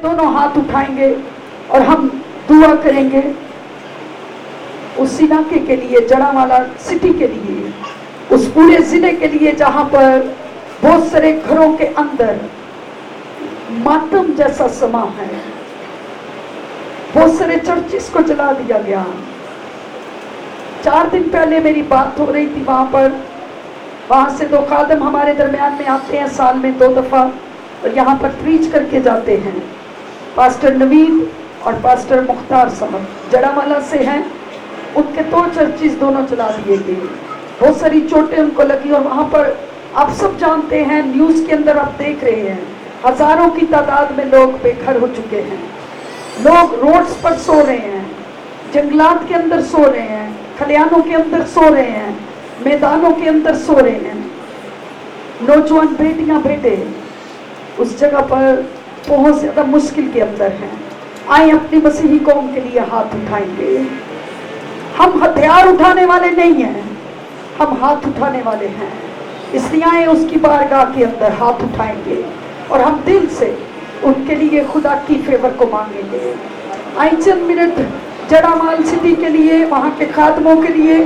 दोनों हाथ उठाएंगे और हम दुआ करेंगे उस इलाके के लिए, जड़ावाला सिटी के लिए, उस पूरे जिले के लिए जहां पर बहुत सारे घरों के अंदर मातम जैसा समा है। बहुत सारे चर्चिस को जला दिया गया। 4 दिन पहले मेरी बात हो रही थी वहां पर। वहां से 2 खादम हमारे दरमियान में आते हैं साल में 2 दफा और यहाँ पर प्रीच करके जाते हैं। पास्टर नवीन और पास्टर मुख्तार साहब जड़ावाला से हैं। उनके 2 चर्चिस दोनों चला दिए गए। बहुत सारी चोटें उनको लगी और वहां पर आप सब जानते हैं, न्यूज के अंदर आप देख रहे हैं, हजारों की तादाद में लोग बेघर हो चुके हैं। लोग रोड्स पर सो रहे हैं, जंगलात के अंदर सो रहे हैं, खलियानों के अंदर सो रहे हैं, मैदानों के अंदर सो रहे हैं। नौजवान बेटियां बेटे उस जगह पर बहुत ज्यादा मुश्किल के अंदर हैं। आए अपनी मसीही कौम के लिए हाथ उठाएंगे। हम हथियार उठाने वाले नहीं हैं, हम हाथ उठाने वाले हैं। इसलिए आए उसकी बारगाह के अंदर हाथ उठाएंगे और हम दिल से उनके लिए खुदा की फेवर को मांगेंगे। आए चंद मिनट जड़ावाल सिटी के लिए, वहाँ के खादमों के लिए,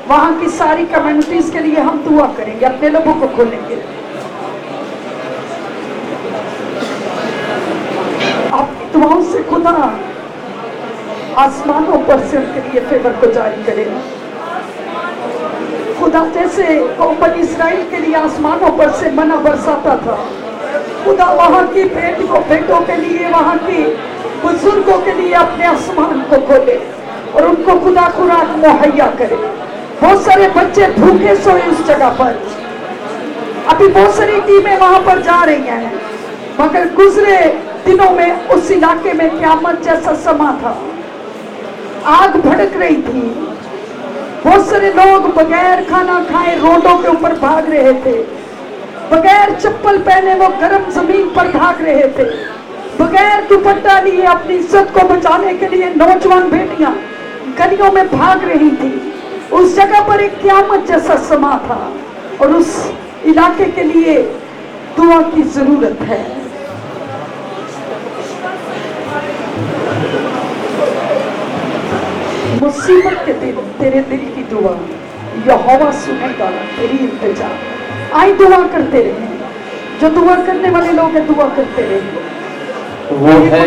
वहाँ की सारी कम्युनिटीज के लिए हम दुआ करेंगे। अपने लोगों को खोलेंगे। आपकी दुआओं से खुदा आसमानों पर से उनके लिए फेवर को जारी करेगा। खुदा जैसे कौम इस्राइल के लिए आसमानों पर से मना बरसाता था, खुदा वहाँ की बेटों के लिए, वहाँ की बुजुर्गों के लिए अपने आसमान को खोले और उनको खुदा खुराक मुहैया करे। बहुत सारे बच्चे भूखे सोए उस जगह पर। अभी बहुत सारी टीमें वहां पर जा रही हैं, मगर गुजरे दिनों में उस इलाके में क़यामत जैसा समा था। आग भड़क रही थी। बहुत सारे लोग बगैर खाना खाए रोडों के ऊपर भाग रहे थे। बगैर चप्पल पहने वो गर्म जमीन पर भाग रहे थे। बगैर दुपट्टा लिए अपनी इज्जत को बचाने के लिए नौजवान बेटियां गलियों में भाग रही थी। उस जगह पर एक क़यामत जैसा समा था और उस इलाके के लिए दुआ की जरूरत है। मुसीबत के दिन तेरे दिल की दुआ यहोवा सुनेगा, तेरी इल्तिजा। आई दुआ करते रहे, जो दुआ करने वाले लोग हैं दुआ करते रहे। वो है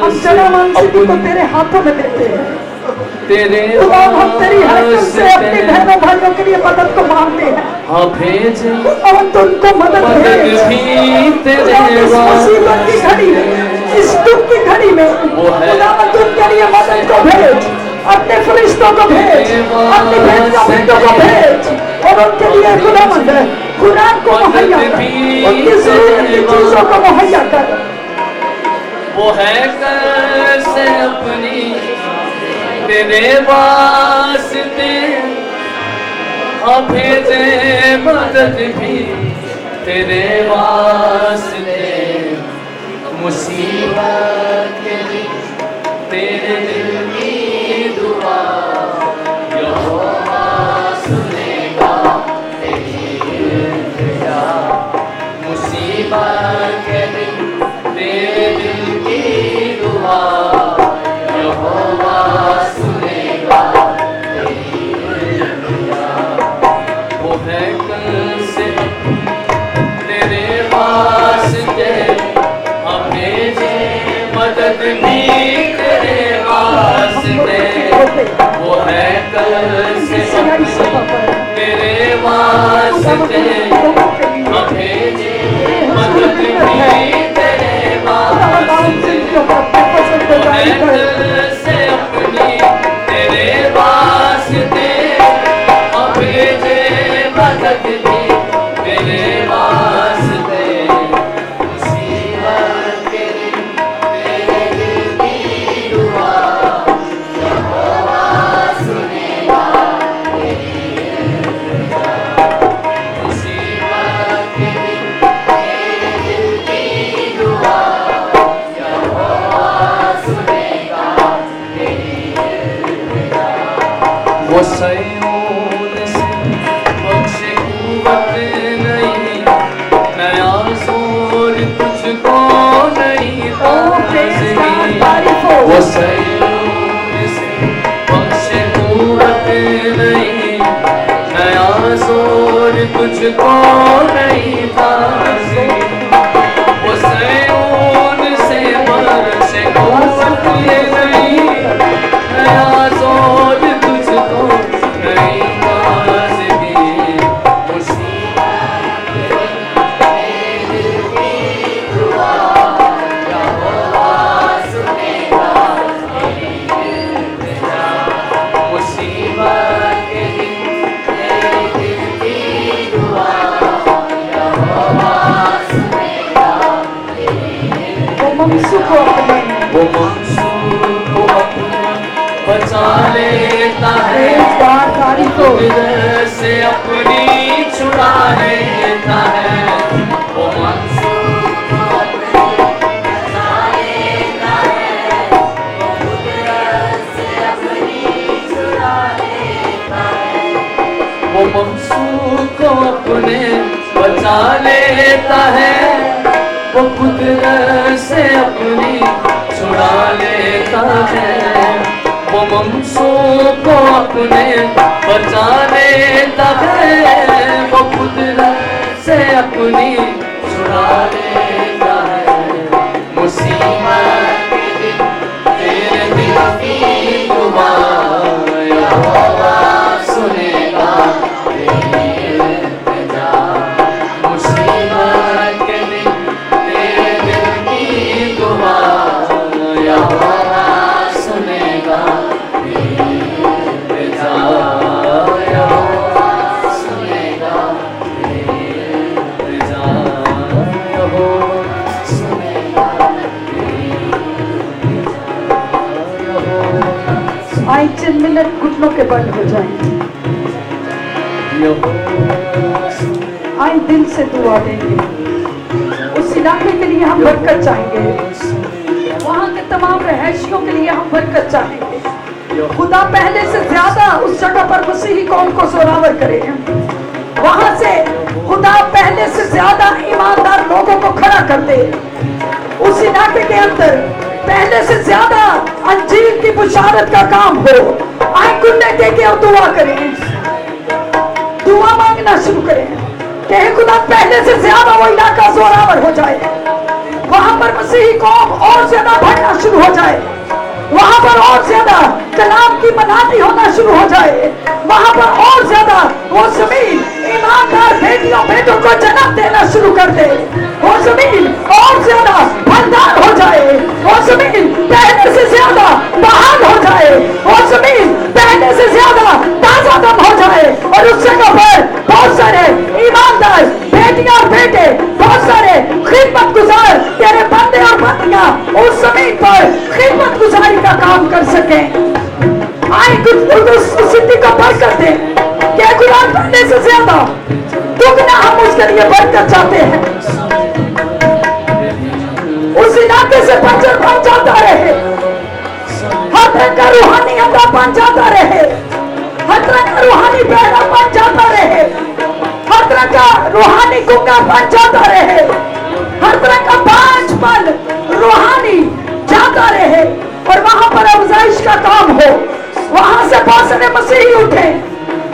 हम जड़ावाल सिटी को तेरे हाथों में देते हैं। तेरे हम तेरी हरकत से अपने बहनों भाइयों के लिए मदद को मांगते हैं। हाँ भेज और तुमको मदद भेज। इस मुसीबत की घड़ी में, इस दुख की घड़ी में खुदावंद उनके लिए मदद को भेज। अपने फरिश्तों को भेज, अपने बेटों को भेज और उनके लिए खुदावंद खुराक को मुहैया कर, उनकी जरूरत की चीजों को मुहैया कर। वो है कैसे अपनी तेरे वास्ते, हाँ भेजे मदद भी तेरे वास्ते। मुसीबत के दिन तेरे दिल की दुआ यहोवा सुनेगा तेरी इल्तिजा। मुसीबत के दिन तेरे दिल की दुआ यहोवा सुनेगा तेरी इल्तिजा। वो है कल से तेरे वास्ते, हम भेजे मदद भी तेरे वास्ते। वो है कल से तेरे वास्ते, हम भेजे मदद भी तेरे वास्ते। वो है कल से अपनी तेरे वास्ते, हम भेजे मदद भी तेरे वास्ते। मुसीबत के दिन तेरे दिल की दुआ यहोवा सुनेगा तेरी इल्तिजा। मुसीबत के दिन तेरे दिल की दुआ यहोवा सुनेगा तेरी इल्तिजा। वो सयोन से बख्शे कुव्वत नहीं, नया जोर तुझको नहीं था। तुझको नहीं पासी, वो सयून से बरसे कुव्वत ये नहीं, नया जोर तुझको नहीं पासी। मंसूर को अपने, वो मंसूर को अपने बचा लेता है, कुदरत से अपनी छुड़ा लेता है। वो मंसूर को अपने बचा लेता है, कुदरत से अपनी छुड़ा लेता है। वो मंसूर को अपने बचा लेता है, वो कुदरत से अपनी छुड़ा लेता है। वो मंसूर को अपने बचा लेता है, वो कुदरत से अपनी छुड़ा लेता है। मुसीबत के दिन तेरे दिल की दुआ यहोवा सुनेगा तेरी इल्तिजा। मुसीबत के दिन आए 3 मिनट घुटनों के बंद हो जाएं। आए दिल से दुआ देंगे, उस इलाके के लिए हम बरकत चाहेंगे, वहाँ के तमाम रहस्यों के लिए हम बरकत चाहेंगे। खुदा पहले से ज्यादा उस जगह पर मसीही कौम को जोरावर करे, वहाँ से खुदा पहले से ज्यादा ईमानदार लोगों को खड़ा कर दे। उस इलाके के अंदर पहले से ज्यादा अंजीर की बुशारत का काम हो। आए कुंडे के और दुआ करें, दुआ मांगना शुरू करें कि हे खुदा पहले से ज्यादा वो इलाका जोरावर हो जाए, वहां पर मसीही कौम और ज्यादा बढ़ना शुरू हो जाए, वहां पर और ज्यादा कलाम की मनाती होना शुरू हो जाए, वहां पर और ज्यादा वो जमीन ईमानदार बेटियों बेटों को जन्म देना शुरू कर दे। वो जमीन और ज्यादा फलदार हो जाए, वो जमीन पहले से ज्यादा बहाल हो जाए, वो जमीन पहले से ज्यादा ताजा दम हो जाए और उस जगह पर बहुत सारे ईमानदार बेटियां और बेटे, बहुत सारे खिदमत गुजार तेरे बंदे और बंदियां उस जमीन पर खिदमत गुजारी का काम कर सके। आए उस सिद्धि को बरकत दे कि खुदा पहले से ज्यादा दुगना हम उसके लिए बरकत चाहते हैं। उस इलाके से बचर बन जाता रहे, हर तरह का रूहानी अंधा बन जाता रहे, हर तरह का रूहानी बहरा बन जाता रहे, हर तरह का रूहानी गुंगा बन जाता रहे, हर तरह का बांझपन रूहानी जाता रहे और वहां पर अफजाइश का काम हो। वहां से बहुत सारे मसीही उठे,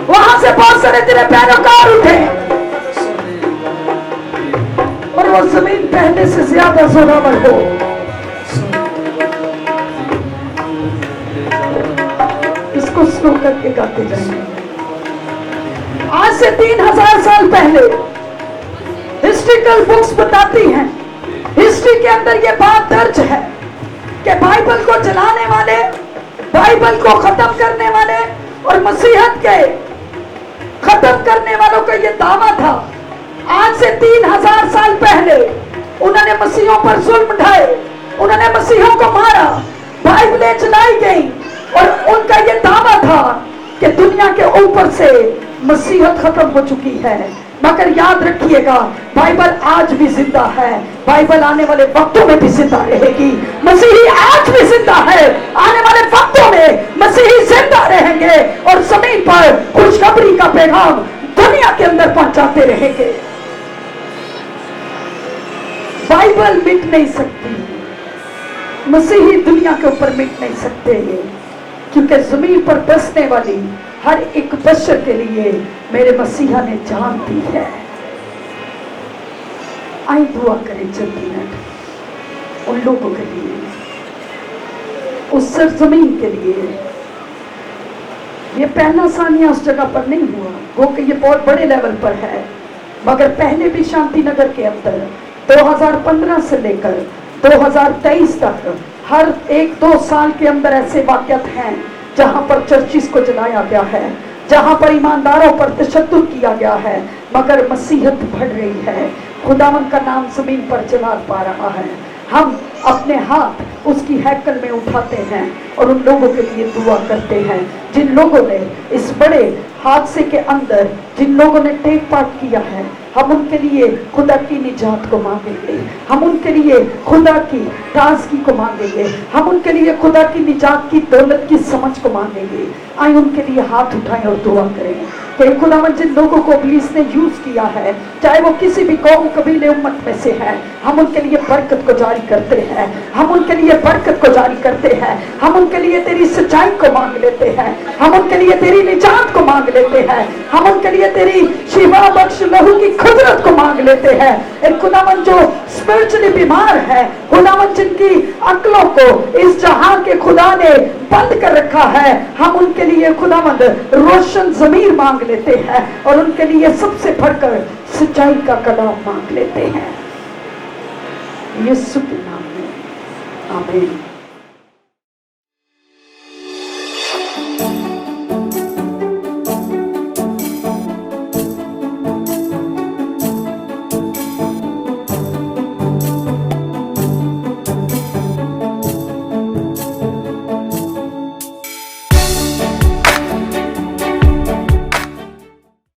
वहां से बहुत सारे तेरे पैरोकार उठे और वो जमीन पहले से ज्यादा जोरावर हो। इसको स्लो करके गाते जाएंगे। आज से 3000 साल पहले हिस्ट्रिकल बुक्स बताती हैं, हिस्ट्री के अंदर ये बात दर्ज है कि बाइबल को जलाने वाले, बाइबल को खत्म करने वाले और मसीहत के खत्म करने वालों का ये दावा था। आज से 3000 साल पहले उन्होंने मसीहों पर जुल्म ढाए, उन्होंने मसीहों को मारा, बाइबलें जलाई गई और उनका ये दावा था कि दुनिया के ऊपर से मसीहत खत्म हो चुकी है। मगर याद रखिएगा, बाइबल आज भी जिंदा है, बाइबल आने वाले वक्तों में भी जिंदा रहेगी। मसीही आज भी जिंदा है, आने वाले वक्तों में मसीही जिंदा रहेंगे और जमीन पर खुशखबरी का पैगाम दुनिया के अंदर पहुंचाते रहेंगे। बाइबल मिट नहीं सकती, मसीही दुनिया के ऊपर मिट नहीं सकते, क्योंकि जमीन पर बसने वाली हर एक बशर के लिए मेरे मसीहा ने जान दी है। आई दुआ करें चंद मिनट उन लोगों के लिए, उस सरजमीन के लिए। ये पहला सानिया उस जगह पर नहीं हुआ, वो कि ये बहुत बड़े लेवल पर है, मगर पहले भी शांति नगर के अंदर 2015 से लेकर 2023 तक हर 1-2 साल के अंदर ऐसे वाक़यात हैं जहां पर चर्चिस को जलाया गया है, जहां पर ईमानदारों पर तशद्दुद किया गया है, मगर मसीहत बढ़ रही है, खुदावन का नाम जमीन पर जलाल पा रहा है। हम अपने हाथ उसकी हैकल में उठाते हैं और उन लोगों के लिए दुआ करते हैं जिन लोगों ने इस बड़े हादसे के अंदर, जिन लोगों ने टेक पार्ट किया है। हम उनके लिए खुदा की निजात को मांगेंगे, हम उनके लिए खुदा की ताजगी को मांगेंगे, हम उनके लिए खुदा की निजात की दौलत की समझ को मांगेंगे। आए उनके लिए हाथ उठाएं और दुआ करें कि खुदावन जिन लोगों को पुलिस ने यूज किया है, चाहे वो किसी भी कौम कबीले उम्मत में से है, हम उनके लिए बरकत को जारी करते हैं, हम उनके लिए बरकत को जारी करते हैं, हम उनके लिए तेरी सच्चाई को मांग लेते हैं, हम उनके लिए तेरी निजात को मांग लेते हैं, हम उनके लिए तेरी शिफा बख्श लहू की कुदरत को मांग लेते हैं। एक खुदावन जो स्पिरिचुअली बीमार है, खुदावन जिनकी अक्लों को इस जहां के खुदा ने बंद कर रखा है, हम उनके लिए खुदावंद रोशन ज़मीर मांग लेते हैं और उनके लिए सबसे बढ़कर सच्चाई का कलाम मांग लेते हैं, यीशु के नाम में आमीन।